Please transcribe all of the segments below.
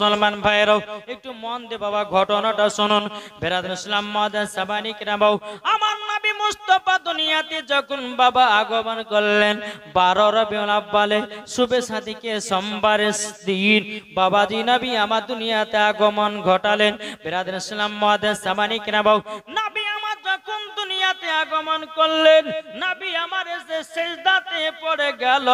মুসলমান ভাইরাও একটু মন দিয়ে বাবা ঘটনাটা শুনুন। বেরাদর ইসলাম মাদান সাবানি কিরামাও, আমার নবী মুস্তাফা দুনিয়াতে যখন বাবা আগমন করলেন 12 রবিউল আউয়ালে শুভে সাদিকে সোমবারের দিন বাবাজি নবী আমার দুনিয়াতে আগমন ঘটালেন। বেরাদর ইসলাম মাদান সাবানি কিরামাও, নবী আমার যখন দুনিয়াতে আগমন করলেন, নবী আমার এসে সিজদাতে পড়ে গেল।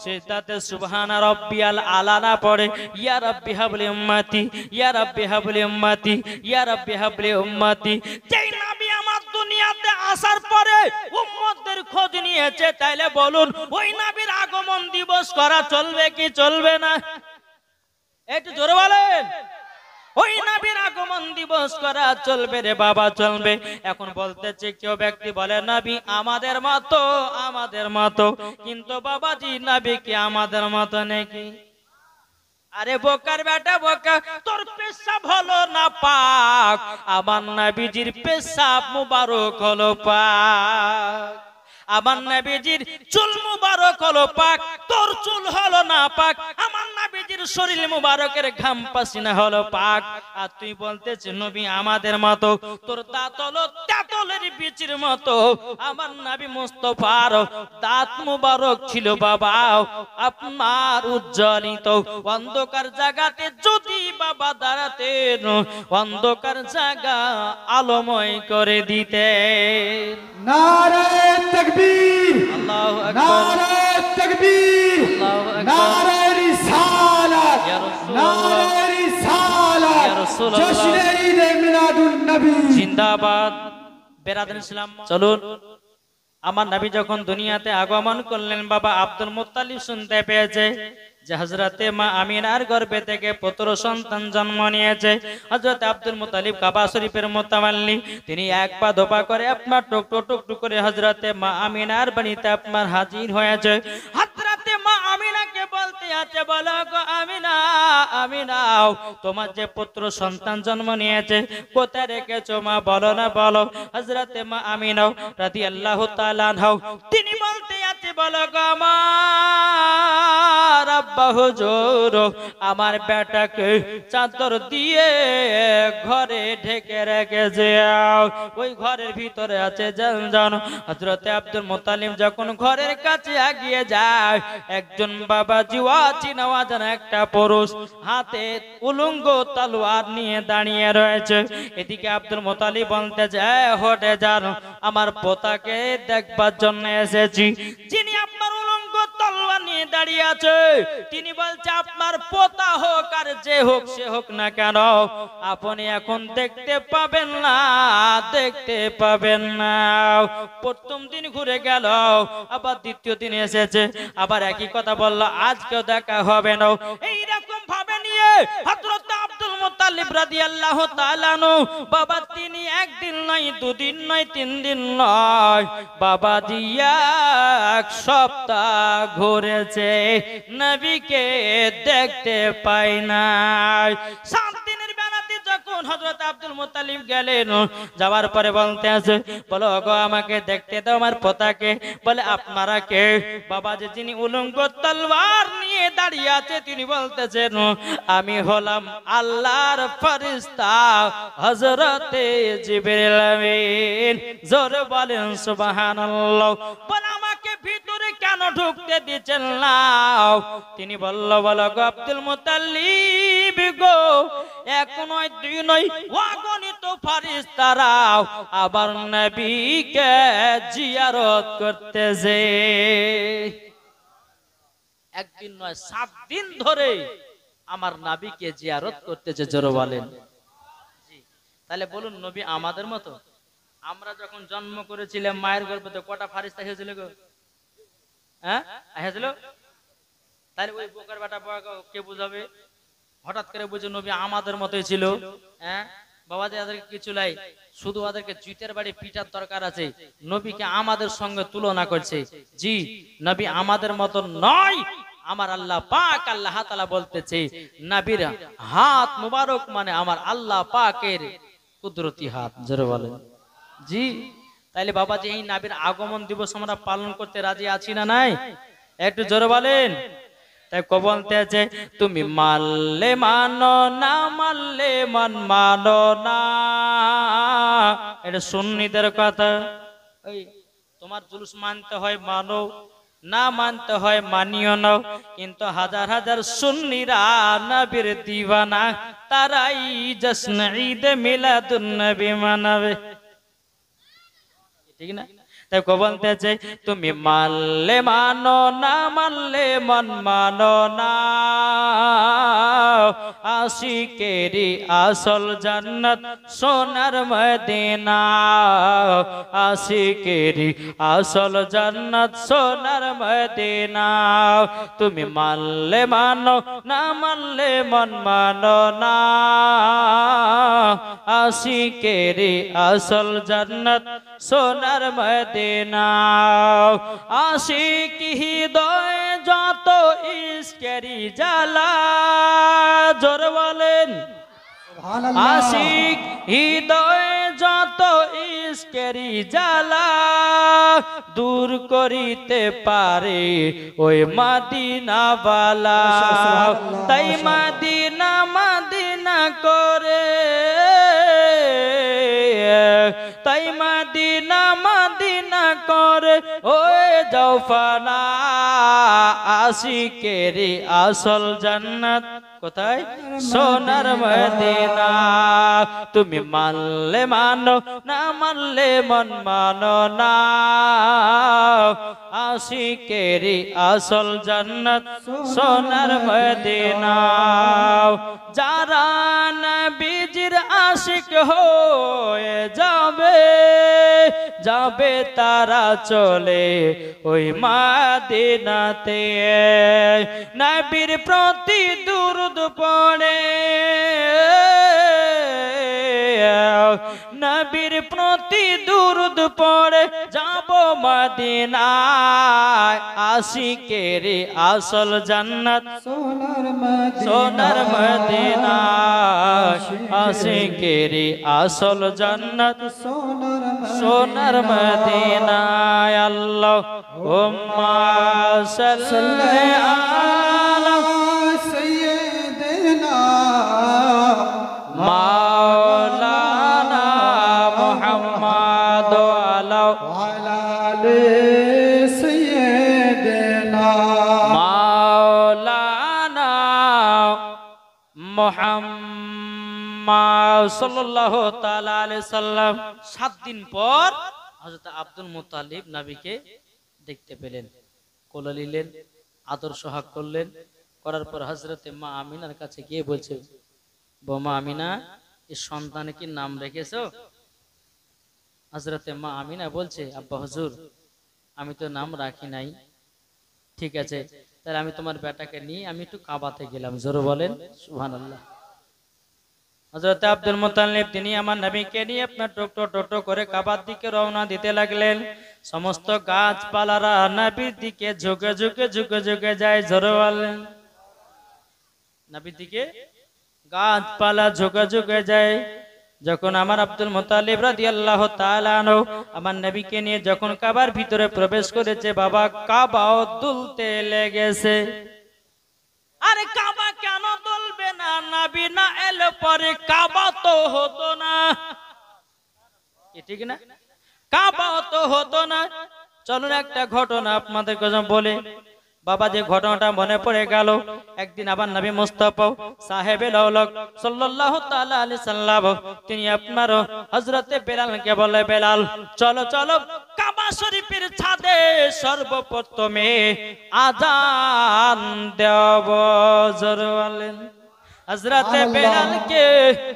সিজদাতে সুবহান রাব্বিয়াল আলা না পড়ে ইয়া রাব্বি হাবলি উম্মতি, ইয়া রাব্বি হাবলি উম্মতি, ইয়া রাব্বি হাবলি উম্মতি। যেই নবী আমার দুনিয়াতে আসার পরে উম্মতদের খোঁজ নিয়েছে, তাইলে বলুন ওই নবীর আগমন দিবস করা চলবে কি চলবে না? একটু জোরে বলেন। ওই নবীর আগমন দিবস করা চলবে রে বাবা, চলবে। এখন বলতেছে কেউ ব্যক্তি বলে নবী আমাদের মতো, আমাদের মতো, কিন্তু বাবাজি নবী কি আমাদের মতো নাকি? আরে বোকার বেটা বোকা, তোর পেশাব হলো না পাক, আমার নবীজির পেশাব মুবারক হলো পাক। আমার নবীজির চুল মুবারক হলো পাক, তোর চুল হলো না পাক। আমার নবীজির শরীর মুবারকের ঘাম পাসিনা হলো পাক, আর তুই বলতেছিস নবী আমাদের মতো। তোর দাঁত হলো তেঁতুলের বীজের মতো। আমার নবী মুস্তাফার দাঁত মুবারক ছিল বাবা আপনার উজ্জ্বলিত। অন্ধকার জায়গাতে যদি বাবা দাঁড়াতেন, অন্ধকার জায়গা আলোময় করে দিতেন। নারে তাকবীর, আল্লাহু আকবার, নারে তাকবীর, আল্লাহু আকবার, নারে রিসালাত, ইয়া রাসূলুল্লাহ, নারে রিসালাত, ইয়া রাসূলুল্লাহ, জশ্নে ঈদ মিলাদুন নবী জিন্দাবাদ। বেরাদর ইসলাম চলুন। আমার নবী যখন দুনিয়াতে আগমন করলেন বাবা আব্দুল মুত্তালিব শুনতে পেয়েছে যে হযরতে মা আমিনার গর্ভে থেকে পুত্র সন্তান জন্ম নিয়েছে। হযরত আব্দুল মুত্তালিব কাবা শরীফের মুতাওয়াল্লি, তিনি এক পা দোপা করে আপনার টুকটুক টুকটুক করে হযরতে মা আমিনার বাড়িতে আপনার হাজির হয়েছে। হযরতে মা আমিনাকে বলতে আছে, বলো গো আমিনা, আমিনা তোমার যে পুত্র সন্তান জন্ম নিয়েছে কোথায় রেখেছো মা, বলো না বলো। হযরতে মা আমিনা রাদিয়াল্লাহু তাআলা আনহা তিনি বলতে আছে, বলো গো আমার আব্বা হুজুর, আমার বেটাকে চাদর দিয়ে ঘরে ঢেকে রেখেছে, ওই ঘরের ভিতরে আছে জান। হযরতে আব্দুল মুত্তালিব যখন ঘরের কাছে এগিয়ে যায়, একজন বাবাজি ওয়াজিনাওয়াজান একটা পুরুষ হাতে উলঙ্গ তলোয়ার নিয়ে দাঁড়িয়ে রয়েছে। এদিকে আব্দুল মুত্তালিব বলতে যায়, হটে যান, আমার পোতাকে দেখবার জন্য এসেছি। যিনি আপনার উলঙ্গ তলোয়ার নিয়ে দাঁড়িয়ে আছে, তিনি বলছে আপনার পোতা হোক আর যে হোক সে হোক না কেন, আপনি এখন দেখতে পাবেন না, দেখতে পাবেন না। প্রথম দিন ঘুরে গেল, আবার দ্বিতীয় দিন এসেছে, আবার একই কথা বলল, আজকেও দেখা হবে না। এইরকম ভাবে নিয়ে হযরত আব্দুল মুত্তালিব রাদিয়াল্লাহু তাআলা আনহু বাবা তিনি একদিন নয়, দুদিন নয়, তিন দিন নয়, বাবা দিয়া এক সপ্তাহ ঘুরেছে, নবীকে দেখতে পাই নাই। 7 দিনের বেলাতে যখন হযরত আব্দুল মুত্তালিব গেলেন, যাওয়ার পরে বলতে আছে, বলো গো আমাকে দেখতে দাও আমার পোতাকে। বলে আপনারা কে? বাবা যে যিনি উলঙ্গ তলোয়ার নিয়ে দাঁড়িয়ে আছে তিনি বলতেছেন, আমি হলাম আল্লাহর ফেরেশতা হযরতে জিবরিল আমিন। জোরে বলেন সুবহানাল্লাহ। বলে আমাকে ভিতরে কেন ঢুকতে দিচ্ছেন না? তিনি বলল, বলো গো আব্দুল মুত্তালিব গো, এক নয় দুই নয় অগণিত ফেরেশতারা আবার নবীকে জিয়ারত করতেছে। একদিন নয় 7 দিন ধরে আমার নবীকে জিয়ারত করতেছে। জোরে বলেন। তাহলে বলুন নবী আমাদের মতো? আমরা যখন জন্ম করেছিলাম মায়ের গর্ভে কটা ফেরেশতা হয়েছিল গো? হ্যাঁ হয়েছিল? তাহলে ওই বোকার বেটা কে বুঝাবে? হঠাৎ করে বুঝে নবী আমাদের মতোই ছিল। হ্যাঁ বাবাজি ওদেরকে কিছু লাই, শুধু ওদেরকে জুতের বাড়ি পিটার দরকার আছে। নবীকে আমাদের সঙ্গে তুলনা করছে। জি নবী আমাদের মতো নয়। আমার আল্লাহ পাক আল্লাহ তাআলা বলতেছে নবীর হাত মুবারক মানে আমার আল্লাহ পাকের কুদরতি হাত। জোরে বলেন। জি তাইলে বাবাজি এই নবীর আগমন দিবস আমরা পালন করতে রাজি আছি না নাই? একটু জোরে বলেন। তাই কো বলতেছে তুমি মানলে মানো না মানলে মানো না, এটা সুন্নিদের কথা। এই তোমার জুলুস মানতে হয় মানো, না মানতে হয় মানিও না, কিন্তু হাজার হাজার সুন্নিরা নবীর দিওয়ানা, তারাই জশ্ন ঈদ মিলাদুন নবী মানাবে, ঠিক না? তাই কো বলতেছে তুমি মানলে মানো না মানলে মানো না, আশিকেরি আসল জান্নাত সোনার মদিনা, আশিকেরি আসল জান্নাত সোনার মদিনা, তুমি মানলে মানো না মানলে মানো না, আশিকেরি আসল জান্নাত সোনার মদিনা, আশিক হৃদয় যত ইশকেরি জ্বালা, জোর বলেন আশিক হৃদয় যত ইশকেরি জ্বালা, দূর করিতে পারে ওই মদিনা বালা, তাই মদিনা মদিনা করে, তাই মদিনা মদিনা করে ওই জৌফানা, আশিকেরি আসল জান্নাত কোথায়? সোনার মদিনা, তুমি মানলে মানো না মানলে মানো না, আশিকেরি আসল জান্নাত সোনার মদিনা, যারা নবীজির আশিক হয়ে যাবে যাবে তারা চলে ওই মদিনাতে, নবীর প্রতি দুরূদ পড়ে, নবীর প্রতি দুরূদ পড়ে যাব মদিনায়, আশিকেরি আসল জান্নাত সোনার মদিনা, আশিকেরি আসল জান্নাত সোনার মদিনা, আল্লাহুম্মা সাল্লি আলা সাইয়্যিদিনা মাওলানা মুহাম্মদ আলা আলি সাইয়্যিদিনা মাওলানা মুহাম্মদ সাল্লাল্লাহু তাআলা আলাইহি সাল্লাম। 7 দিন পর হযরত আব্দুল মুত্তালিব নবীকে দেখতে পেলেন, কোলে নিলেন, আদর সোহাগ করলেন, করার পর হযরতে মা আমিনার কাছে গিয়ে বলছে, বোমা আমিনা এই সন্তানের কি নাম রেখেছো? হযরতে মা আমিনা বলছে, আব্বা হুজুর আমি তো নাম রাখি নাই। ঠিক আছে, তাহলে আমি তোমার বেটাকে নিয়ে আমি একটু কাবাতে গেলাম, জোরে বলেন সুবহানাল্লাহ। হযরত আব্দুল মুত্তালিব তিনি আমার নবীকে নিয়ে আপনার টোটো করে কাবার দিকে রওনা দিতে লাগলেন। সমস্ত গাছপালারা নবীর দিকে ঝুঁকে ঝুঁকে ঝুঁকে ঝুঁকে যায়, জোরে বলেন। নবীর দিকে গাছপালা ঝুঁকে ঝুঁকে যায়। যখন আমার আব্দুল মুত্তালিব রাদিয়াল্লাহু তাআলা আনহু আমার নবীকে নিয়ে যখন কাবার ভিতরে প্রবেশ করেছে, বাবা কাবাও দুলতে লেগেছে। আরে কাবা কেন দুলবে না? নবী না এলে পরে কাবা তো হতো না, ঠিক না? কাবা তো হতো না। চলুন একটা ঘটনা আপনাদের কাছে বলে, বাবা যে ঘটনাটা মনে পড়ে গেল, একদিন আবার নবী মুস্তাফা সাহেবে লৌলক সাল্লাল্লাহু তাআলা আলাইহি সাল্লাম তিনি আপনার হযরতে বেলালকে বলে, বেলাল চলো চলো কাবা শরীফের ছাদে সর্বপ্রথমে আযান দেব, জোরে বলেন। হযরতে বেলালকে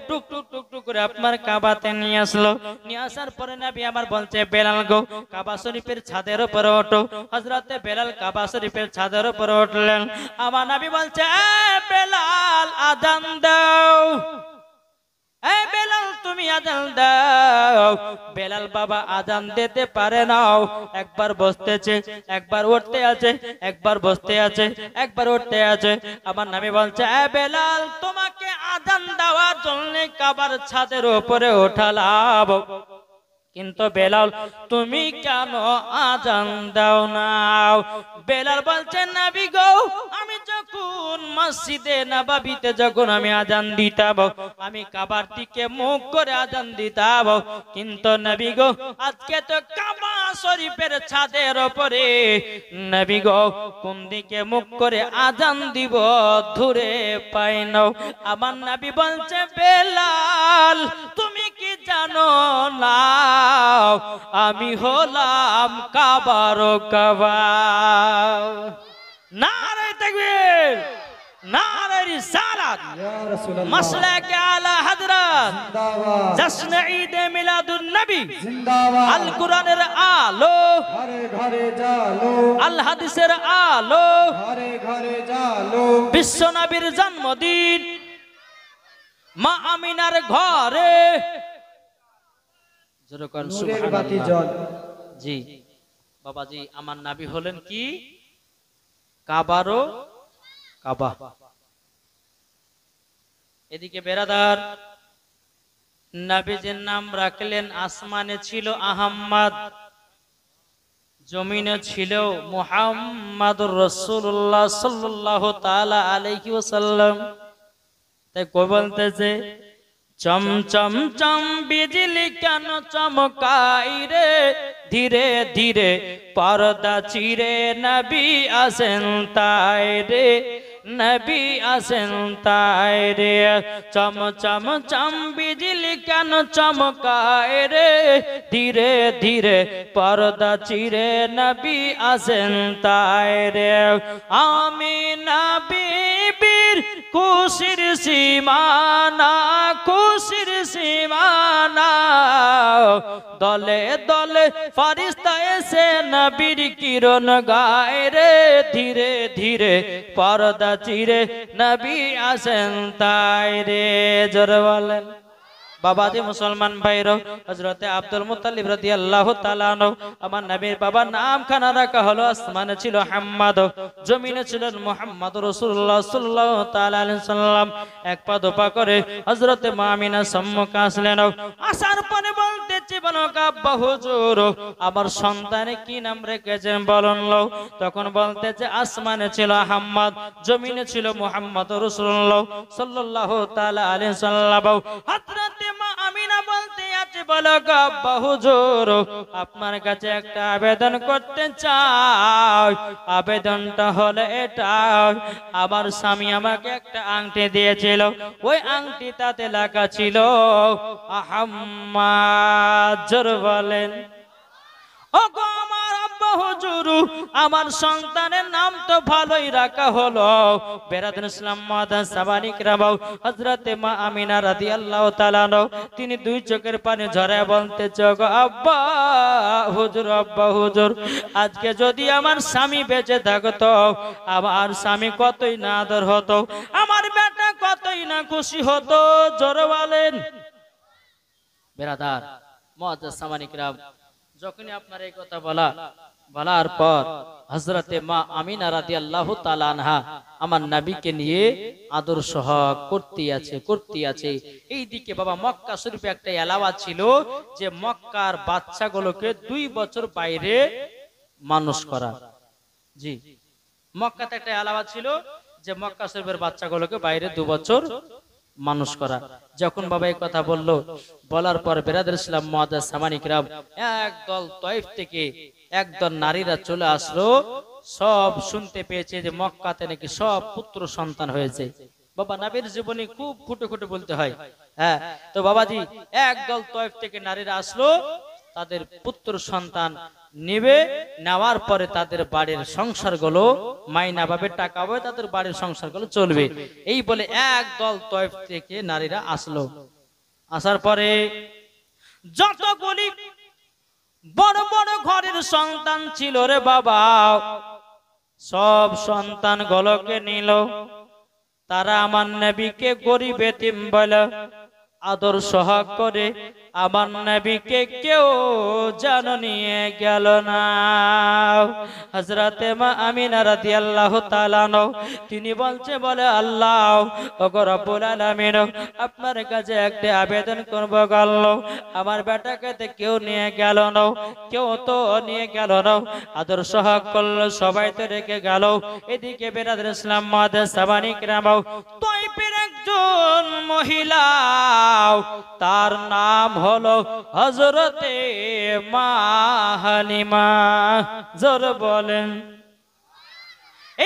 টুক টুক টুক টুক করে আপনার কাবাতে নিয়ে আসলো। নিয়ে আসার পরে নবী আবার বলছে, বেলাল গো কাবা শরীফের ছাদের উপরে ওঠো। হযরতে বেলাল কাবা শরীফের ছাদের উপরে উঠলেন। আমার নবী বলছে, এ বেলাল আযান দাও, এ বেলাল তুমি আযান দাও। বেলাল বাবা আযান দিতে পারে না, একবার বসতেছে, একবার উঠতে আছে, একবার বসতে আছে, একবার উঠতে আছে। আমার নবী বলছে, এ বেলাল তোমাকে আযান দেওয়ার জন্য কাবার ছাদের উপরে ওঠালাম, কিন্তু বেলাল তুমি কেন আযান দাও না? বেলাল বলছেন নবী গো আমি যখন মসজিদে নববীতে যখন আমি আজান দিতাম আমি কাবার দিকে মুখ করে আজান দিতাম কিন্তু নবী গো আজকে তো কাবা শরীফের ছাদের উপরে নবী গো কোন দিকে মুখ করে আজান দিব ধরে পাই না আমার নবী বলছে বেলাল তুমি কি জানো না আমি হলাম কাবার কাবা নারে তাকবীর নারে রিসালাত ইয়া রাসূলুল্লাহ মাসলাকে আলা হযরত জিন্দাবাদ জশ্ন ঈদ মিলাদুন নবী জিন্দাবাদ আল কোরআনের আলো ঘরে ঘরে জালো আল হাদিসের আলো ঘরে ঘরে জালো বিশ্ব নবীর জন্মদিন মা আমিনার ঘরে যেরকম নূরের বাতি জ্বল জি বাবাজি আমার নবী হলেন কি কাবারও কাবা এদিকে বেরাদার নবীজির নাম রাখলেন আসমানে ছিল আহম্মদ জমিনে ছিল মুহাম্মাদুর রাসূলুল্লাহ সাল্লাল্লাহু তাআলা আলাইহি ওয়াসাল্লাম তাই কই বলতেছে চম চম চম বিজলি কেন চমকাই রে ধীরে ধীরে পর্দা চিরে নবী আসেন তাই রে নবী আসেন তাই রে চম চম চম বিজলি কেন চমকায় রে ধীরে ধীরে পর্দা চিরে নবী আসেন তাই রে আমি নবীর খুশির সীমানা খুশির সীমানা দলে দলে ফেরেশতা এসে নবীর কিরণ গায় রে ধীরে ধীরে পর্দা চিরে নবী আসেন তাই রে জোরে বলেন বাবাজি মুসলমান ভাইরা হযরতে আব্দুল মুত্তালিব রাদিয়াল্লাহু তাআলা আনহু আমার নবীর বাবার নাম খানা রাখা হলো আসমানে ছিল হাম্মাদ জমিনে ছিলেন মুহাম্মদুর রাসূলুল্লাহ সাল্লাল্লাহু তাআলা আলাইহি সাল্লাম এক পা দুপা করে হযরতে মা আমিনা সম্মুখে আসলেন আসার পরে বলতেছে বলো আব্বা হুজুর আমার সন্তানে কি নাম রেখেছেন বলুন লো তখন বলতেছে আসমানে ছিল হাম্মাদ জমিনে ছিল মুহাম্মদুর রাসূলুল্লাহ সাল্লাল্লাহু তাআলা আলাইহি সাল্লাম হযরতে মা আমিনা বলতে আছে বলো আব্বা হুজুর আপনার কাছে একটা আবেদন করতে চাই আবেদনটা হলো এটা আমার স্বামী আমাকে একটা আংটি দিয়েছিল ওই আংটি তাতে লেখা ছিল আহম্মদ জোরে বলেন ও গো আমার আব্বা হুজুর আমার সন্তানের নাম তো ভালোই রাখা হলো বেরাদুল ইসলাম মাদান সাবানিক রাবাও হযরতে মা আমিনা রাদিয়াল্লাহু তাআলা আনহা তিনি দুই চোখের পানি ঝরায় বলতেছে গো আব্বা হুজুর আজকে যদি আমার স্বামী বেঁচে থাকতো আমার স্বামী কতই না আদর হতো আমার বেটা কতই না খুশি হতো জোরে বলেন বেরাদার মুআজ্জাজ সাবানিক রাব যখনই আপনার এই কথা বলার পর হযরতে মা আমিনা রাদিয়াল্লাহু তাআলা আনহা আমার নবীকে নিয়ে আদর সহগ করতে আছে এইদিকে বাবা মক্কা শরীফে একটা এলাওয়া ছিল যে মক্কার বাচ্চাগুলোকে 2 বছর বাইরে মানুষ করা জি মক্কাতে একটা এলাওয়া ছিল যে মক্কা শরীফের বাচ্চাগুলোকে বাইরে 2 বছর মানুষ করা যখন বাবা এই কথা বলার পর বেরাদুল ইসলাম মুআজ্জাজ সামানিক রাব একদল তায়েফ থেকে একদল নারীরা চলে আসলো সব শুনতে পেয়েছে যে মক্কাতে নাকি সব পুত্র সন্তান হয়েছে বাবা নবীর জীবনে খুব ফুটে ফুটে বলতে হয় হ্যাঁ তো বাবাজি একদল তায়েফ থেকে নারীরা আসলো তাদের পুত্র সন্তান নেওয়ার পরে তাদের বাড়ির সংসারগুলো মাইনা পাবে টাকা পাবে তাদের বাড়ির সংসারগুলো চলবে এই বলে একদল তায়েফ থেকে নারীরা আসলো আসার পরে যতগুলি বড় বড় ঘরের সন্তান ছিল রে বাবা সব সন্তান গুলোকে নিল তারা আমার নবীকে গরিব এতিম বলে আদর সহাগ করে আমার নবীকে কেউ যেন নিয়ে গেল না। হযরতে মা আমিনা রাদিয়াল্লাহু তাআলা আনহা তিনি বলে আল্লাহ ওগো রব্বুল আলামিন, আপনার কাছে একটা আবেদন করব গো আল্লাহ, আমার বেটাকে তো কেউ নিয়ে গেল না, কেউ তো নিয়ে গেল না, আদর সহাগ করলো, সবাই তো রেখে গেল। এদিকে বেরাদর ইসলাম মাদার সাবানি কিরাম তাইফের একজন মহিলা, তার নাম হলো হযরতে মা হালিমা। জোর বলেন।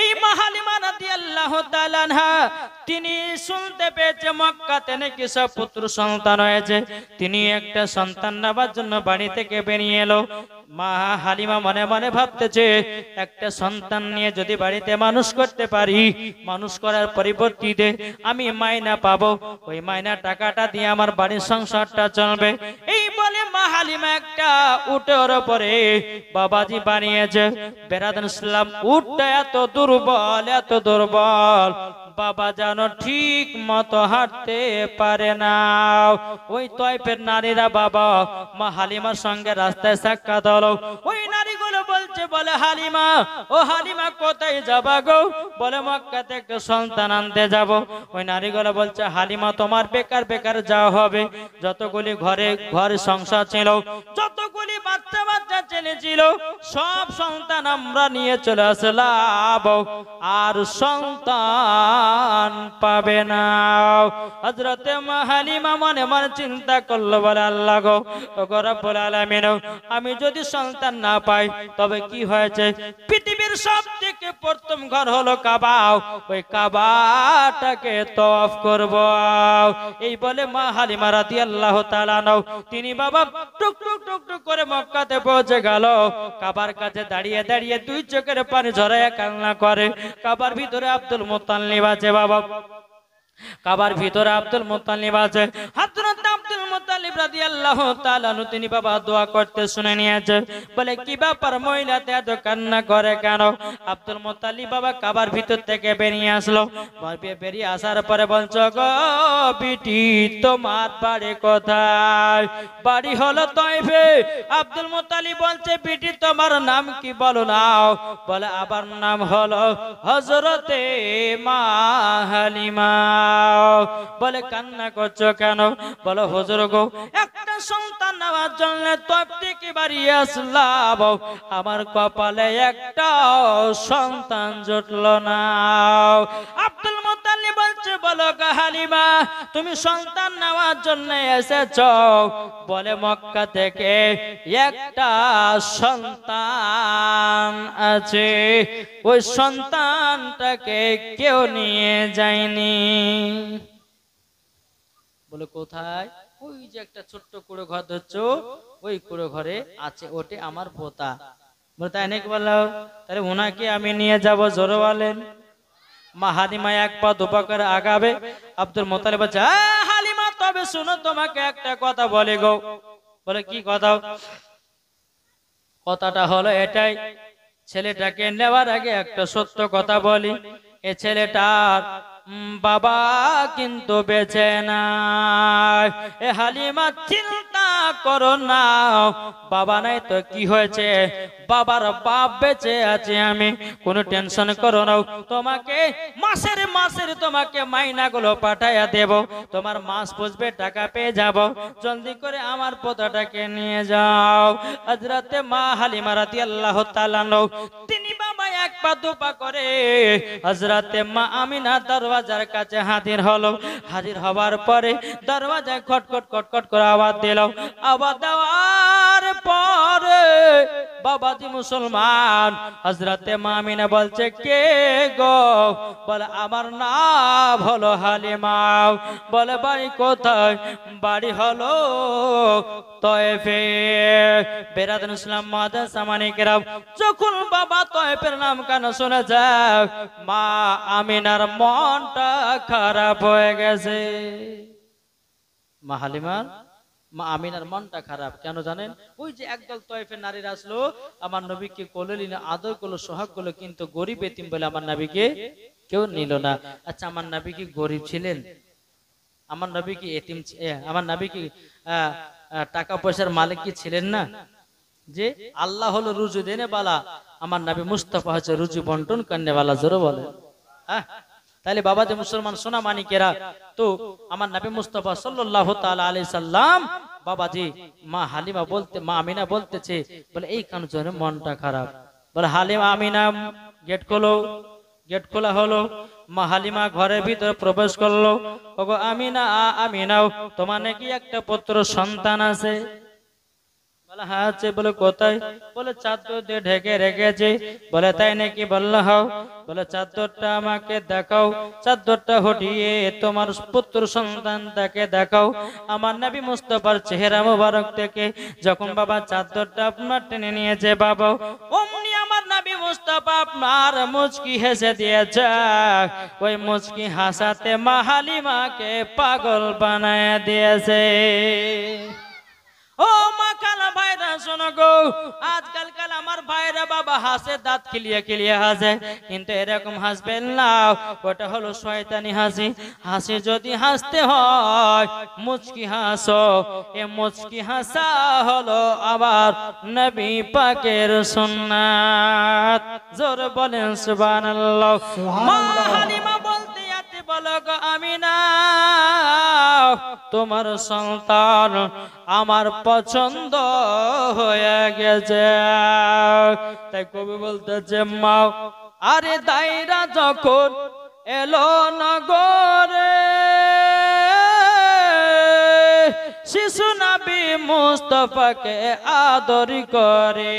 এই মা হালিমা রাদিয়াল্লাহু তাআলা আনহা তিনি শুনতে পেয়েছে মক্কাতে নাকি সব পুত্র সন্তান হয়েছে। তিনি একটা সন্তান নেবার জন্য বাড়ি থেকে বেরিয়ে এলো। মা হালিমা মনে মনে ভাবতেছে একটা সন্তান নিয়ে যদি বাড়িতে মানুষ করতে পারি, মানুষ করার পরিবর্তে আমি মাইনা পাবো, ওই মাইনা টাকাটা দিয়ে আমার বাড়ির সংসারটা চলবে। এই বলে মা হালিমা একটা উটের উপরে বাবাজি বানিয়েছে। বেরাদান ইসলাম উটটা এত দুর্বল বাবা যেন ঠিক মতো হাঁটতে পারে না। ওই তয়ফের নারীরা বাবা মা হালিমার সঙ্গে রাস্তায় সাক্ষাৎ হলো। ওই নারীগুলো বলে হালিমা, ও হালিমা কোথায় যাবা গো? বলে মক্কা থেকে সন্তান আনতে যাব। ওই নারীগুলো বলছে হালিমা তোমার বেকার যাওয়া হবে, যতগুলি ঘরে সংসার ছিল, যতগুলি বাচ্চা ছেলে ছিল, সব সন্তান আমরা নিয়ে চলে আসলাম, আর সন্তান পাবে না। হযরতে মা হালিমা মনে মনে চিন্তা করলো, বলে আল্লাহ গো রব্বুল আলামিন, আমি যদি সন্তান না পাই তবে কি হয়েছে? পৃথিবীর সবথেকে প্রথম ঘর হলো কাবা, ওই কাবাটাকে তওয়াফ করব। এই বলে মা হালিমা রাদিয়াল্লাহু তাআলা আনহা তিনি বাবা টুক টুক করে মক্কাতে পৌঁছে গেল। কাবার কাছে দাঁড়িয়ে দুই চোখের পানি ঝরাইয়া কান্না করে। কাবার ভিতরে আব্দুল মুত্তালিব আছে বাবা, কাবার ভিতরে আব্দুল মুত্তালিব আছে। হযরত আব্দুল মুত্তালিব রাদিয়াল্লাহু তাআলা আনহু তিনি বাবা দোয়া করতে শুনে নিয়েছে। বলে কি ব্যাপার, মহিলাতে এত কান্না করে কেন? আব্দুল মুত্তালিব বাবা কাবার ভিতর থেকে বেরিয়ে আসলো। বেরিয়ে আসার পরে বলছো গো বিটি তোমার বাড়ি কোথায়? বাড়ি হলো তয়ফে। আব্দুল মুত্তালিব বলছে বিটি তোমার নাম কি বলো নাও? বলে আবার নাম হলো হযরতে মা হালিমা। বলে কান্না করছো কেন? বলো হুজুর গো একটা সন্তান নেওয়ার জন্য তয়ফ থেকে বাড়ি আসলাম, আমার কপালে একটা সন্তান জুটলো না। আব্দুল মুত্তালিব বলছে বলো গো হালিমা তুমি সন্তান নেওয়ার জন্য এসেছো? বলে মক্কা থেকে একটা সন্তান আছে, ওই সন্তানটাকে কেউ নিয়ে যায়নি। বলে কোথায়? ওই যে একটা ছোট্ট কুড়ো ঘর ধরছো, ওই কুড়ো ঘরে আছে, ওটা আমার পোতা। বলে তাই নাকি? বললো তাহলে ওনাকে আমি নিয়ে যাব। জোরে বলেন। মা হালিমা এক পা দুপা করে আগাবে। আব্দুল মুত্তালিব বলছে হালিমা তবে শুনো তোমাকে একটা কথা বলে গো। বলে কি কথা? কথাটা হলো এটাই, ছেলেটাকে নেওয়ার আগে একটা সত্য কথা বলি, এ ছেলেটার বাবা কিন্তু বেঁচে নাই। এ হালিমা চিন্তা করো না, বাবা নাই তো কি হয়েছে, বাবার বাপ বেঁচে আছে, আমি কোনো টেনশন করো না। তোমাকে মাসের তোমাকে মাইনাগুলো পাঠাইয়া দেব, তোমার মাস পুষবে, টাকা পেয়ে যাব, জলদি করে আমার পোতাটাকে নিয়ে যাও। হযরতে মা হালিমা রাদিয়াল্লাহু তাআলা তিনি বাবা এক পা দুপা করে হযরতে মা আমিনা দরওয়াজার কাছে হাজির হলো। হাজির হওয়ার পরে দরওয়াজায় খটখট করে আওয়াজ দিল। আওয়াজ দেওয়ার পরে বাবাজি মুসলমান হযরতে মা আমিনা বলছে কে গো? বলে আমার নাম হলো হালিমা। বলে বাড়ি কোথায়? বাড়ি হলো তয়ফে। বেরাদান ইসলাম মাদার সামানি কেরাম যখন বাবা তয়ফের নাম কেন শুনে যায়, মা আমিনার মনটা খারাপ হয়ে গেছে। মা হালিমার মা আমিনার মনটা খারাপ কেন জানেন? ওই যে একদল তয়ফের নারীরা আসলো, আমার নবীকে কোলে নিল, আদর করলো, সোহাগ করলো, কিন্তু গরিব এতিম বলে আমার নবীকে কেউ নিল না। আচ্ছা আমার নবী কি গরিব ছিলেন? আমার নবী কি এতিম আমার নবী কি টাকা পয়সার মালিক কি ছিলেন না? যে আল্লাহ হলো রুজু দেনে বালা, আমার নবী মুস্তাফা হচ্ছে রুজু বন্টন করনে वाला, জোরে বলে। হ্যাঁ, তাহলে বাবা যে মুসলমান সোনা মানিকেরা, তো আমার নবী মুস্তাফা সাল্লাল্লাহু তাআলা আলাইহি সাল্লাম বাবাজি মা হালিমা বলতে, মা আমিনা বলতেছে, বলে এই কারণ জন্য মনটা খারাপ। বলে হালিমা আমিনা গেট খোলো। গেট খোলা হলো, মা হালিমা ঘরের ভিতরে প্রবেশ করলো। ওগো আমিনা, আমিনাও তোমার নাকি একটা পুত্র সন্তান আছে? বলে হ্যাঁ আছে। বলে কোথায়? বলে চাদর দিয়ে ঢেকে রেখেছে। বলে তাই নাকি? বললো হাও। বলে চাদরটা আমাকে দেখাও। চাদরটা হটিয়ে তোমার পুত্র সন্তানটাকে দেখাও। আমার নবী মুস্তাফার চেহারা মোবারক থেকে যখন বাবা চাদরটা আপনার টেনে নিয়েছে বাবা, অমনি আমার নবী মুস্তাফা আপনার মুচকি হেসে দিয়েছে। ওই মুচকি হাসাতে মা হালিমাকে পাগল বানায় দিয়েছে। ও মা কালা ভাইরা শোনো গো, আজকাল কাল আমার ভাইরা বাবা হাসে, দাঁত খিলিয়ে খিলিয়ে হাসে, কিন্তু এরকম হাসবেন না, ওটা হলো শয়তানি হাসি। হাসি যদি হাসতে হয় মুচকি হাসো। এ মুচকি হাসা হলো আবার নবী পাকের সুন্নাত। জোরে বলেন সুবহানাল্লাহ। মা হালিমা বলতে আছে, বলো গো আমিনা, তোমার সন্তান আমার পছন্দ হয়ে গেছে। তাই কবি বলতেছে, মা আরে দায়রা যখন এলো নগরে, শিশু নবী মুস্তাফাকে আদর করে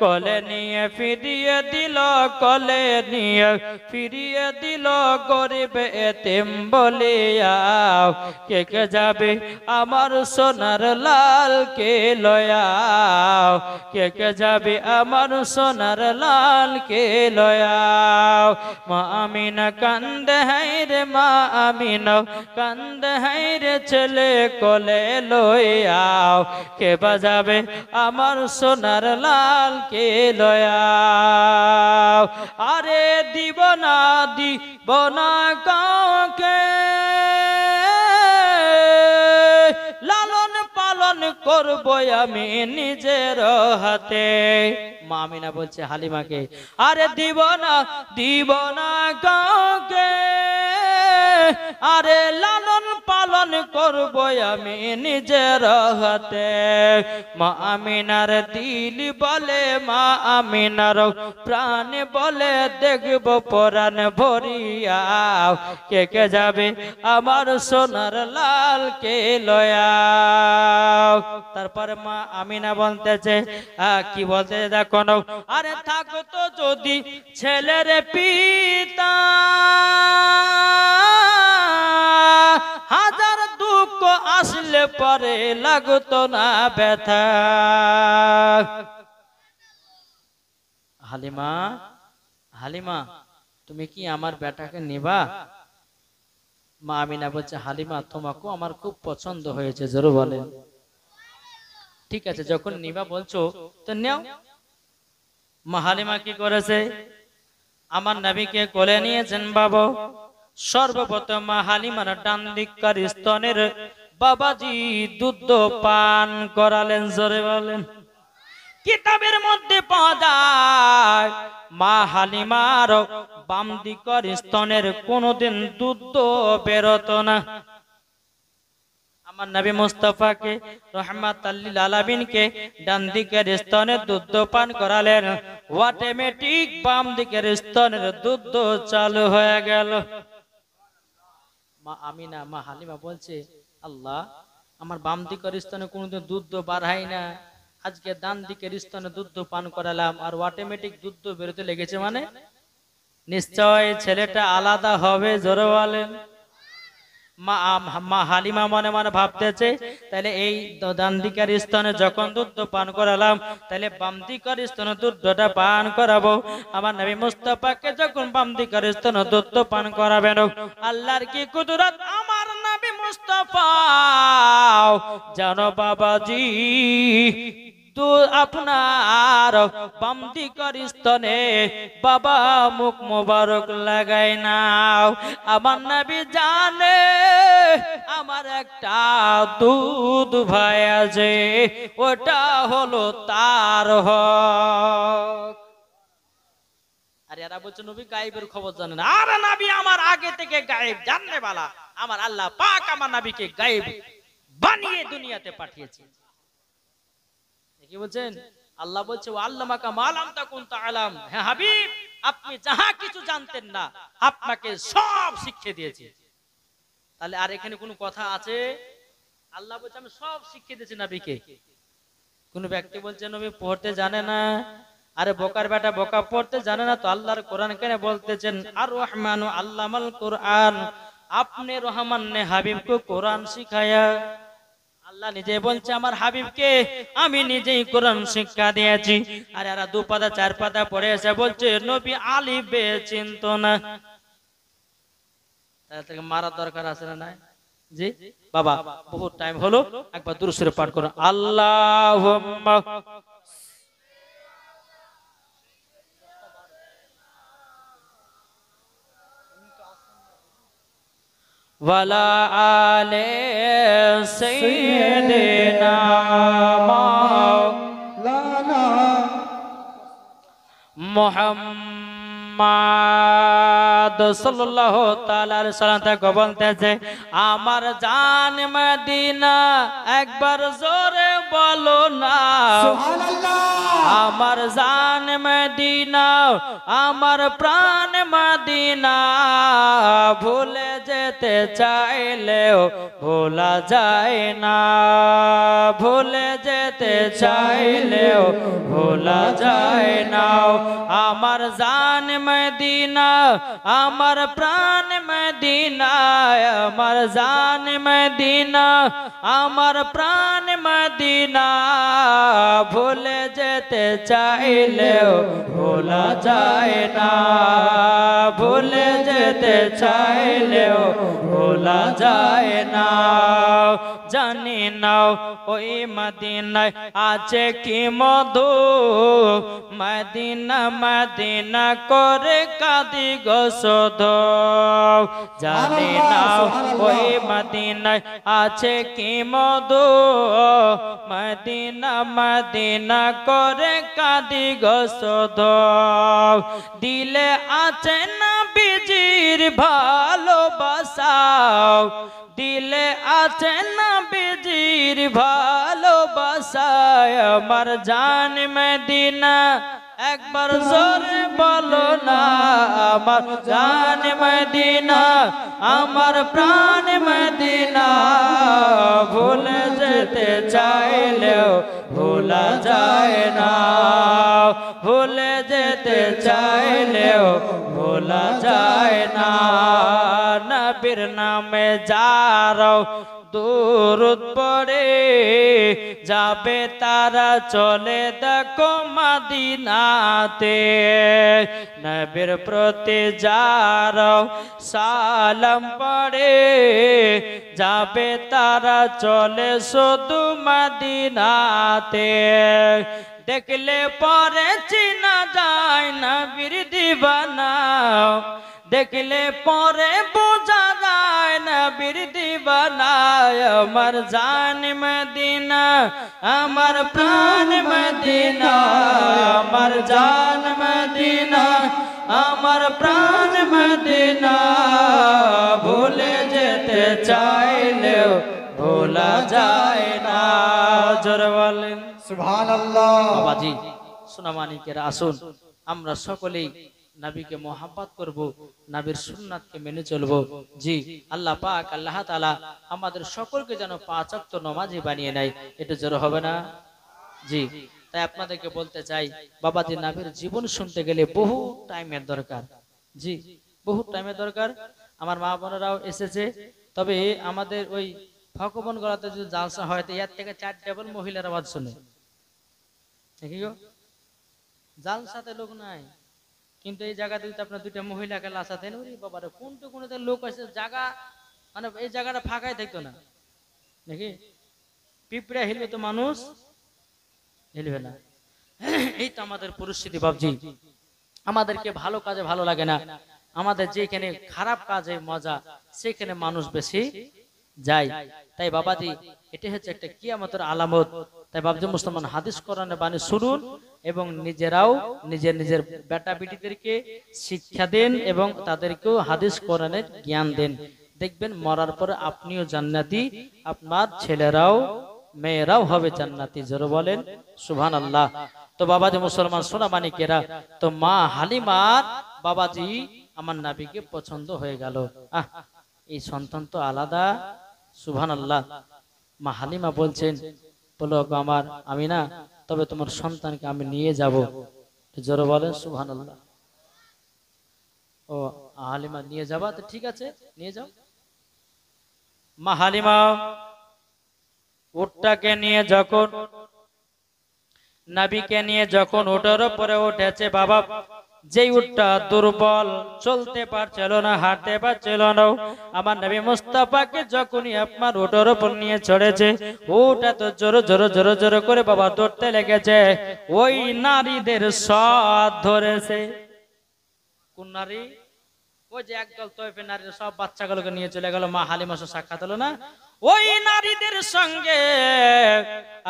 কোলে নিয়ে ফিরিয়ে দিল, কোলে নিয়ে ফিরিয়ে দিল গরিব এতিম বলিয়া। কে কে যাবে আমার সোনার লাল কে লয়া? কে কে যাবে আমার সোনার লাল কে লয়া? মা আমিনা কান্দে হায় রে, মা আমিনা কান্দে হায় রে, ছেলে কোলে লয়াও। কে বাজাবে আমার সোনার লাল কে লয়াও? আরে দিব না, দিব না কাউকে, লালন পালন করব আমি নিজের হাতে। মা আমিনা বলছে হালিমাকে, আরে দিব না কাউকে, আরে লালন পালন করব আমি নিজের হাতে। মা আমিনার দিল বলে, মা আমিনার প্রাণ বলে, দেখব পরাণ ভরিয়া। কে কে যাবে আমার সোনার লাল কে লয়া? তারপরে মা আমিনা বলতেছে, কি বলতে দেখো, আরে থাকতো যদি ছেলের পিতা, হাজার দুঃখ আসলে পরে লাগতো না ব্যথা। হালিমা, হালিমা তুমি কি আমার বেটাকে নিবা? মা আমিনা বলছে, হালিমা তোমাকেও আমার খুব পছন্দ হয়েছে। জোরে বলেন। ঠিক আছে, যখন নিবা বলছো তো নেও। মা হালিমা কি করেছে? আমার নবীকে কোলে নিয়েছেন বাবা। সর্বপ্রথম মা হালিমার ডান দিককার স্তনের বাবাজি দুধ পান করালেন। জোরে বলেন। কিতাবের মধ্যে পাওয়া যায় মা হালিমার বাম দিককার স্তনের কোনোদিন দুধ বেরোতো না। আমার নবী মুস্তাফাকে রহমাতাল লিল আলামিনকে ডান দিকের স্তনের দুধ পান করালেন, অটোমেটিক বাম দিকের স্তনের দুধ চালু হয়ে গেল। মা আমিনা, মা হালিমা বলছে, আল্লাহ আমার বাম দিকের স্তনে কোনোদিন দুধ বার হয় না, আজকে ডান দিকের স্তনে দুধ পান করালাম আর অটোমেটিক দুধ বেরোতে লেগেছে, মানে নিশ্চয় ছেলেটা আলাদা হবে। জোরে বলেন। মা হালিমা মনে মনে ভাবতেছে, তাহলে এই ডান দিকের স্তনে যখন দুধ পান করালাম, তাহলে বাম দিকের স্তনে দুধটা পান করাবো। আমার নবী মুস্তাফাকে যখন বাম দিকের স্তনে দুধ পান করাবেন, আল্লাহর কি কুদরত! আমার নবী মুস্তাফা জানো বাবাজি আপনার বাম দিকের স্তনে বাবা মুখ মোবারক লাগাই নাও। আমার নবী জানে একটা দুধ ভাই আছে, ওটা হলো তার হক। আর এরা বলছে নবী গায়েবের খবর জানে না। আরে নবী আমার আগে থেকে গায়েব জাননে वाला, আমার আল্লাহ পাক আমার নবীকে গায়েব বানিয়ে দুনিয়াতে পাঠিয়েছে। কি বলছেন? আল্লাহ বলছে ওয়া আল্লামাকা মা লাম তাকুন তাআলাম, হে হাবিব আপনি যাহা কিছু জানতেন না আপনাকে সব শিখিয়ে দিয়েছি। তাহলে আর এখানে কোনো কথা আছে? আল্লাহ বলছে আমি সব শিখিয়ে দিয়েছি নবীকে। কোন ব্যক্তি বলছে নবী পড়তে জানে না, আরে বোকার বেটা বোকা পড়তে জানে না তো আল্লাহর কোরআন কেন বলতেছেন আর রহমানু আল্লামাল কোরআন, আপনি রহমান ने হাবিব को কোরআন শিখায়া। আল্লাহ নিজে বলছে আমার হাবিবকে আমি নিজেই কোরআন শিক্ষা দিয়েছি। আর এরা দু পাতা চার পাতা পড়ে এসে বলছে নবী আলিফ বে চিনতো না। তাহলে মারা দরকার আছে না নাই? জি বাবা বহুত টাইম হলো, একবার দুরূদ শরীফ পাঠ করুন। আল্লাহুম্মা ওয়ালা আলে সাইয়্যিদিনা মাওলানা মুহাম্মদ সাল্লাল্লাহু তাআলা আলাইহি সাল্লাম তাকে বলতেছে আমার জান মদিনা, একবার জোরে বলো না সুবহানাল্লাহ। আমার জান মদিনা, আমার প্রাণ মদিনা, ভুলে যেতে চাইলেও ভোলা যায় না, ভুলে যেতে চাইলেও ভোলা যায় না। আমার জান মদিনা, আমার প্রাণ মদিনা, আমার জান মদিনা, আমার প্রাণ মদিনা, ভুলে যেতে চাইলেও ভোলা যায় না, ভুলে যেতে চাইলেও ভোলা যায় না। জানি নাও ওই মদিনায় আছে কি মধু, মদিনা মদিনা করে কাঁদি গো শুধু। জানি নাও ওই মদিনায় আছে কি মধু, মদিনা মদিনা করে কাঁদি গো শুধু। দিলে আছে না বিজির ভালোবাসা, দিলে আছে না বিজির ভালোবাসা। আমার জান মদিনা, একবার জোরে বলো না আমার জান মদিনা, আমার প্রাণ মদিনা, ভুলে যেতে চাইলেও ভোলা যায় না, ভুলে যেতে চাইলেও ভোলা যায় না। নবীর নামে যারো দুরূদ পড়ে যাবে তারা চলে দেখো মদিনাতে। নবীর প্রতি যারো সালাম পড়ে যাবে তারা চলে শুধু মদিনাতে। দেখলে পরে চিনা যায় নবীর দিবানা, দেখলে পরে বোঝা যায় নবীর দিবানা। আমার জান মদিনা, আমার প্রাণ মদিনা, আমার জান মদিনা, আমার প্রাণ মদিনা, ভুলে যেতে চাইলেও ভোলা যায় না। জোরে বলেন সুবহানাল্লাহ। বাবাজি সোনামানিকের আসুন আমরা সকলেই নবীকে মোহাব্বত করব, নবীর সুন্নাতকে মেনে চলবো। জি আল্লাহ পাক আল্লাহ তাআলা আমাদের সকলকে যেন 5 ওয়াক্ত নামাজি বানিয়ে নেয়। এটা জোরে হবে না? জি তাই আপনাদেরকে বলতে চাই বাবাজি নবীর জীবন শুনতে গেলে বহু টাইমের দরকার। জি বহু টাইমের দরকার। আমার মা বোনেরাও এসেছে, তবে আমাদের ওই ভগবান গলাতে যদি জালসা হয় তো এর থেকে 4 ডাবল মহিলার আওয়াজ শুনে। দেখি গো জালসাতে লোক নাই, কিন্তু এই জায়গাতে যদি আপনার 2টা মহিলাকে লাশা দেন, ওরে বাবারে কোনটা কোনটা লোক আছে, জায়গা মানে এই জায়গাটা ফাঁকাই থাকতো না। দেখি পিঁপড়া হিলবে তো মানুষ হিলবে না। এই তো আমাদের পরিস্থিতি বাবজি। আমাদেরকে ভালো কাজে ভালো লাগে না, আমাদের যেখানে খারাপ কাজে মজা সেখানে মানুষ বেশি যায়। তাই বাবাজি এটা হচ্ছে একটা কিয়ামতের আলামত। তাই বাবজি মুসলমান হাদিস কোরআনের বাণী শুনুন এবং নিজেরাও নিজের নিজের বেটা বেটিদেরকে শিক্ষা দেন এবং তাদেরকেও হাদিস কোরআনের জ্ঞান দেন। দেখবেন মরার পরে আপনিও জান্নাতি, আপনার ছেলেরাও মেয়েরাও হবে জান্নাতি। জোরে বলেন সুবহানাল্লাহ। তো বাবাজি মুসলমান সোনা মানিকেরা, তো মা হালিমার বাবাজি আমার নবীকে পছন্দ হয়ে গেল। এই সন্তান তো আলাদা। সুবহানাল্লাহ। মা হালিমা বলছেন, বলো গো আমার আমিনা, তবে তোমার সন্তানকে আমি নিয়ে যাব। জোরে বলেন সুবহানাল্লাহ। ও হালিমা নিয়ে যাবা, তো ঠিক আছে নিয়ে যাও। মা হালিমা উটটাকে নিয়ে যখন নবীকে নিয়ে যখন উটের উপরে উঠেছে, বাবা যেই উটটা দুর্বল, চলতে পারছিল না, হাঁটতে পারছিল না, আমার নবী মুস্তাফাকে যখনই আপনার উটের উপর নিয়ে চড়েছে, উট এত জোরে জোরে জোরে জোরে করে বাবা দৌড়তে লেগেছে। ওই নারীদের সব ধরেছে। কোন নারী? ওই যে একদল তয়ফের নারীরা সব বাচ্চাগুলোকে নিয়ে চলে গেল, মা হালিমার সাথে সাক্ষাৎ হলো না, ওই নারীদের সঙ্গে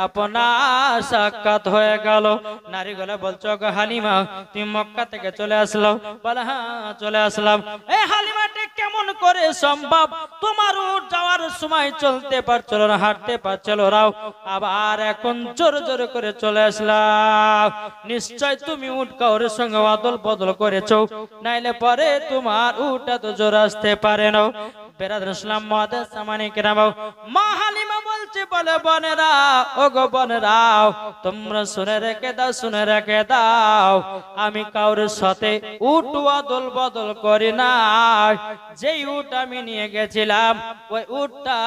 আপনার সাক্ষাৎ হয়ে গেল। নারীগুলো বলছো গো হালিমা, তুমি মক্কা থেকে চলে আসলো? বলে হ্যাঁ চলে আসলাম। এই হালিমাটা কেমন করে সম্ভব? তোমার উট যাওয়ার সময় চলতে পারছিল না, হাঁটতে পারছিল রাও, আবার এখন জোরে জোরে করে চলে আসলাম। নিশ্চয় তুমি উট কাউরের সঙ্গে অদল বদল করেছো, নাইলে পরে তোমার উটটা তো জোরে আসতে পারে না। বেরাদর ইসলাম মুআদ্দাস সামানি কেরাম, মা হালিমা বলছে, বলে বোনেরা, ও গো বোনেরা, তোমরা শুনে রেখে দাও, শুনে রেখে দাও, আমি কাউরের সাথে উট অদল বদল করি না। যেই উট আমি নিয়ে গেছিলাম ওই উটটা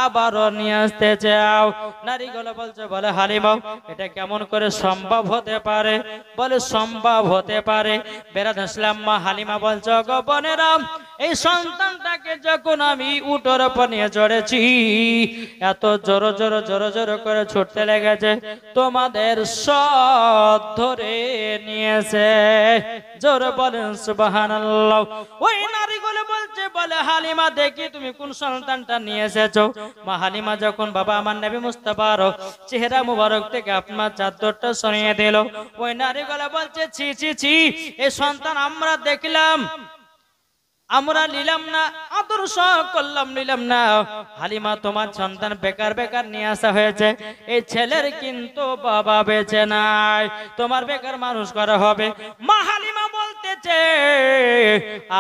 আবারও নিয়ে আসতে চাও। নারীগুলো বলছে, বলে হালিমা এটা কেমন করে সম্ভব হতে পারে? বলে সম্ভব হতে পারে। বেরাদর ইসলাম মা হালিমা বলছে, গো বোনেরা, এই সন্তানটাকে যখন আমি উটের উপর নিয়ে চড়েছি, এত জোরে জোরে জোরে জোরে করে ছুটতে লেগেছে, তোমাদের সব ধরে নিয়েছে। জোরে বলেন সুবহানাল্লাহ। ওই নারীগুলো বলছে, বলে হালিমা দেখি তুমি কোন সন্তানটা নিয়ে এসেছো। মা হালিমা যখন বাবা আমার নবী মুস্তাফার চেহারা মুবারক থেকে আপনার চাদরটা সরিয়ে দিল, ওই নারীগুলো বলছে, ছি ছি ছি, এই সন্তান আমরা দেখলাম, আমরা নিলাম না, আদর্শ করলাম, নিলাম না। হালিমা তোমার সন্তান বেকার বেকার নিয়ে আসা হয়েছে, এই ছেলের কিন্তু বাবা বেঁচে নাই, তোমার বেকার মানুষ করা হবে। মা হালিমা বলতেছে,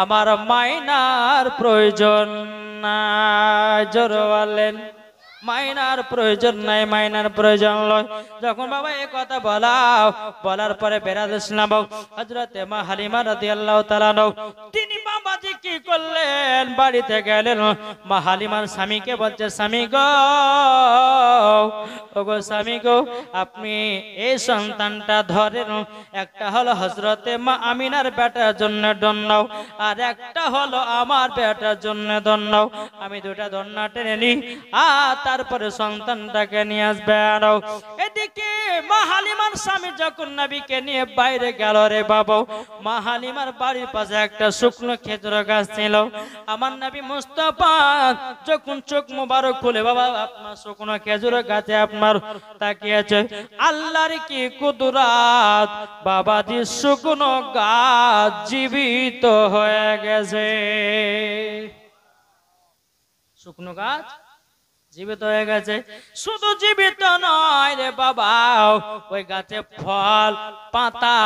আমার মাইনার প্রয়োজন নাই। জোরে বলেন মাইনার প্রয়োজন নাই, মাইনার প্রয়োজন লয়। যখন বাবা এই কথা বলার পরে বেরাদর ইসলাম হযরতে মা হালিমা রাদিয়াল্লাহু তাআলা তিনি বাবাজি কি করলেন, বাড়িতে গেলেন, মা হালিমার স্বামীকে বলছে, স্বামী গো, ওগো স্বামী গো, আপনি এই সন্তানটা ধরেন, একটা হলো হযরতে মা আমিনার বেটার জন্য দন্নাও, আর একটা হলো আমার বেটার জন্য দন্নাও। আমি দুটা দন্না টেনে নিই, আর তারপরে সন্তানটাকে নিয়ে আসবে। এদিকে মা হালিমার স্বামী যখন নবীকে নিয়ে বাইরে গেল, রে বাবা, মা হালিমার বাড়ির পাশে একটা শুকনো খেজুর গাছ ছিল। আমার নবী মুস্তাফা যখন চোখ মুবারক খুলে বাবা আপনার শুকনো খেজুর গাছে আপনার তাকিয়েছে, আল্লাহর কি কুদরত, বাবাজি শুকনো গাছ জীবিত হয়ে গেছে। শুকনো গাছ জীবিত হয়ে গেছে। শুধু জীবিত নয় রে বাবা, ওই গাছে ফল, পাতা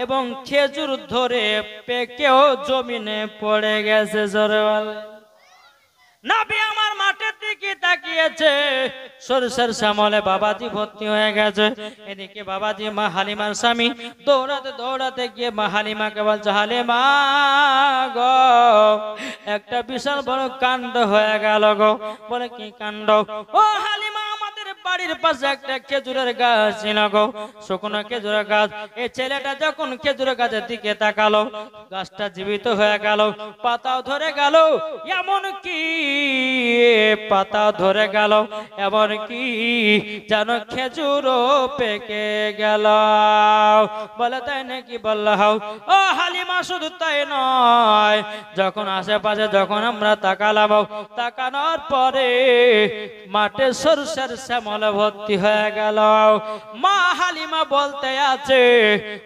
এবং খেজুর ধরে পেকেও জমিনে পড়ে গেছে। জোরে বলে নবী আমার মাঠের দিকে তাকিয়েছে, সরষের শ্যামলে বাবাজি ভর্তি হয়ে গেছে। এদিকে বাবাজি মা হালিমার স্বামী দৌড়াতে দৌড়াতে গিয়ে মা হালিমাকে বলছে, হালিমা গো, একটা বিশাল বড় কাণ্ড হয়ে গেল গো। বলে কি কাণ্ড? ও হালিমা, আমাদের বাড়ি বাড়ির পাশে একটা খেজুরের গাছ ছিল গো, শুকনো খেজুরের গাছ। এই ছেলেটা যখন খেজুরের গাছের দিকে তাকালো, গাছটা জীবিত হয়ে গেল, পাতাও ধরে গেল, এমন কি পাতাও ধরে গেল, এমন কি যেন খেজুরও পেকে গেল। বলে তাই নাকি? বললাম ও হালিমা, শুধু তাই নয়, যখন আশেপাশে যখন আমরা তাকালাম, তাকানোর পরে মাঠে সরষের শ্যামল ভর্তি হয়ে গেল। মা হালিমা বলতে আছে,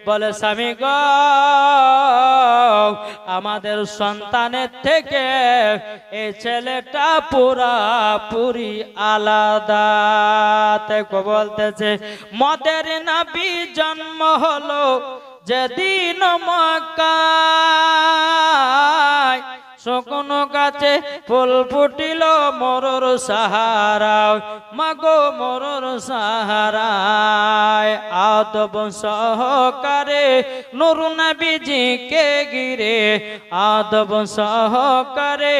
বলে স্বামী গো, আমাদের সন্তানের থেকে এই ছেলেটা পুরাপুরি আলাদা। দেখো বলতেছে, মদের নবী জন্ম হলো যেদিন মক্কায়, শুকনো গাছে ফুল ফুটিল মরুর সাহারায়, মাগো মরুর সাহারায়। আদব সহকারে নূর নবীজিকে ঘিরে, আদব সহকারে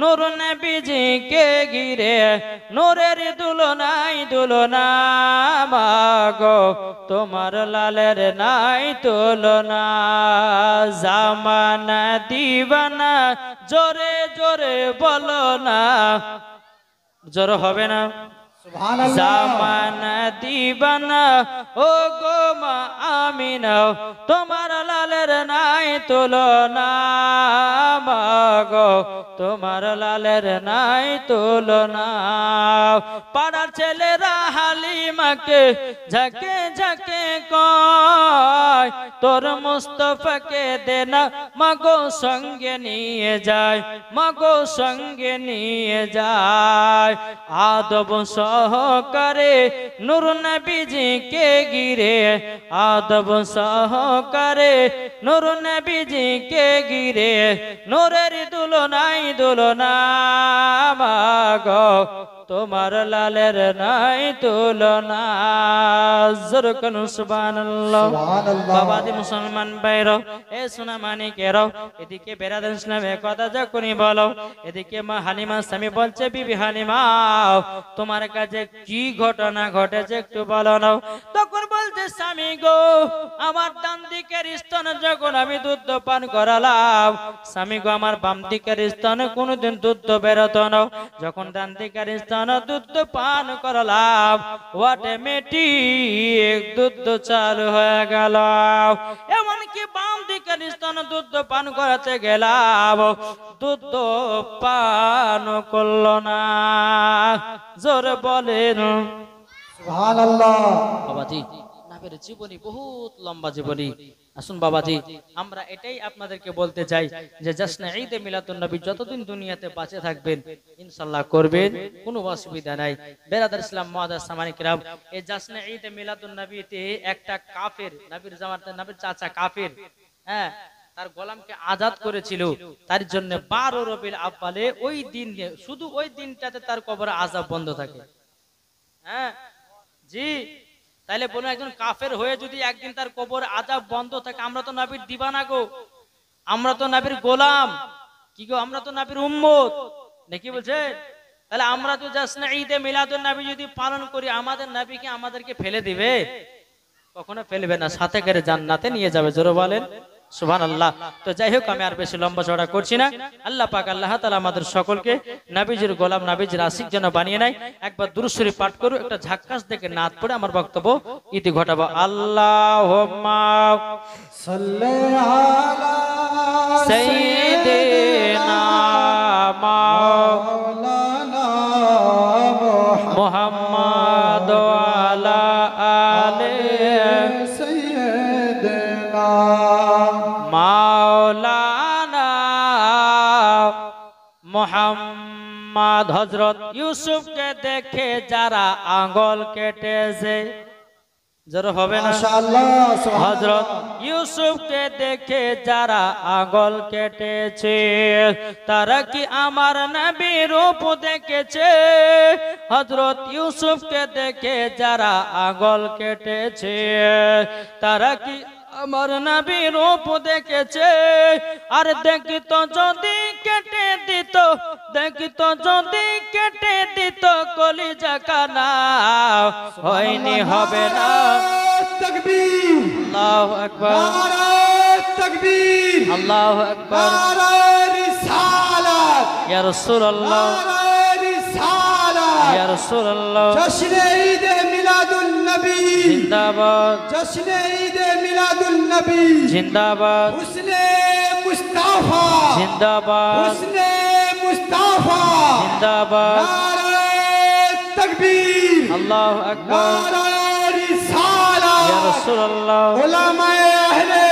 নূর নবীজিকে ঘিরে, নূরের দুলনাই দুলনা, মাগো তোমার লালের নাই তুলনা। জামানা দিবানা, জোরে জোরে বলো না, জোরে হবে না। সুবহানাল্লাহ। জামানা দিবানা, ও গো মা আমিনা, তোমার লালের নাই তুলনা, মাগো তোমার লালের নাই তুলনা। পাড়ার ছেলেরা হালিমাকে ঝাঁকে ঝাঁকে কয়, তোর মুস্তফাকে দে না মাগো সঙ্গে নিয়ে যায়, মাগো সঙ্গে নিয়ে যায়। আদব সহকারে নূর নবীজিকে ঘিরে, আদব সহকারে নূর নবীজিকে ঘিরে, নূরের দুলনাই দুলনা, মাগো তোমার লালের নাই তুলনা। জোরে বলুন সুবহানাল্লাহ। সুবহানাল্লাহ। বাবাজি মুসলমান ভাইরা, এ সোনা মানিকেরাও, এদিকে বেরাদার ইসলামের কথা যখনই বলো, এদিকে মা হালিমা স্বামী বলছে, বিবি হালিমা তোমার কাছে কি ঘটনা ঘটেছে একটু বলো না। তখন বলছে, স্বামী গো, আমার ডান দিকের স্তনে যখন আমি দুধ পান করালাম, স্বামী গো, আমার বাম দিকের স্তনে কোনোদিন দুধ বেরোতো না, যখন ডান দিকের স্তনে দুধ পান করালাম, অটোমেটিক দুধ চালু হয়ে গেল। এমনকি বাম দিকের স্তনে দুধ পান করাতে গেলাম, দুধ পান করলো না। জোরে বলেন সুবহানাল্লাহ। বাবাজি, নাবির জীবনী বহুত লম্বা জীবনী। আসুন বাবাজি, আমরা এটাই আপনাদেরকে বলতে চাই যে জাশ্নে ঈদে মিলাদুন নবী যতদিন দুনিয়াতে বাঁচে থাকবেন ইনশাআল্লাহ করবেন, কোনো অসুবিধা নাই। বেরাদার ইসলাম মুআদ্দাস সামানি কিরাম, এই জাশ্নে ঈদে মিলাদুন নবীতে একটা কাফের, নবীর জামাতে নবীর চাচা কাফের, হ্যাঁ, তার গোলামকে আজাদ করেছিল, তার জন্য 12 রবিউল আউয়ালে ওই দিন, শুধু ওই দিনটাতে তার কবরে আযাব বন্ধ থাকে। হ্যাঁ জি, তাহলে বলুন, একজন কাফের হয়ে যদি একদিন তার কবর আযাব বন্ধ থাকে, আমরা তো নবীর দিবানা গো, আমরা তো নবীর গোলাম, কি গো, আমরা তো নবীর উম্মত নাকি বলছে। তাহলে আমরা তো জাশ্নে ঈদে মিলাদুন নবী যদি পালন করি, আমাদের নবী কি আমাদেরকে ফেলে দিবে? কখনো ফেলবে না, সাথে করে জান্নাতে নিয়ে যাবে। জোরে বলেন সুবহানাল্লাহ। তো যাই হোক, আমি আর বেশি লম্বা চড়া করছি না। আল্লাহ পাক আল্লাহ তাআলা আমাদের সকলকে নবীজির গোলাম, নবীজির আশিক যেন বানিয়ে নেয়। একবার দুরূদ শরীফ পাঠ করব, একটা ঝাক্কাস দেখে নাত পড়ে আমার বক্তব্য ইতি ঘটাবো। আল্লাহুম্মা সাল্লি আলা সাইয়্যিদিনা মাওলানা মুহাম্মাদ আলা আলি সাইয়্যিদিনা মাওলানা মুহাম্মদ। হযরত ইউসুফকে দেখে যারা আঙ্গুল কেটেছে, জোরে হবে না? মাশাআল্লাহ। হযরত ইউসুফকে দেখে যারা আঙ্গুল কেটেছে, তারা কি আমার নবীর রূপ দেখেছে? হযরত ইউসুফকে দেখে যারা আঙ্গুল কেটেছে, তারা কি আমার নবীর রূপ দেখেছে? আর দেখিত যদি কেটে দিত দেখিত যদি কেটে দিত কলিজা কানা হয়নি হবে না তাকবীর আল্লাহু আকবার নারায়ে তাকবীর আল্লাহু আকবার নারায়ে রিসালাত ইয়া রাসূলুল্লাহ নারায়ে রিসালাত ইয়া রাসূলুল্লাহ জশ্নে ঈদ মিলাদুন নবী জিন্দাবাদ জশ্নে ঈদ মিলাদুন নবী জিন্দাবাদ হুসনে মুস্তাফা জিন্দাবাদ হুসনে মুস্তাফা জিন্দাবাদ নারায়ে তাকবীর আল্লাহু আকবার নারায়ে রিসালাত ইয়া রাসূলুল্লাহ উলামায়ে আহলে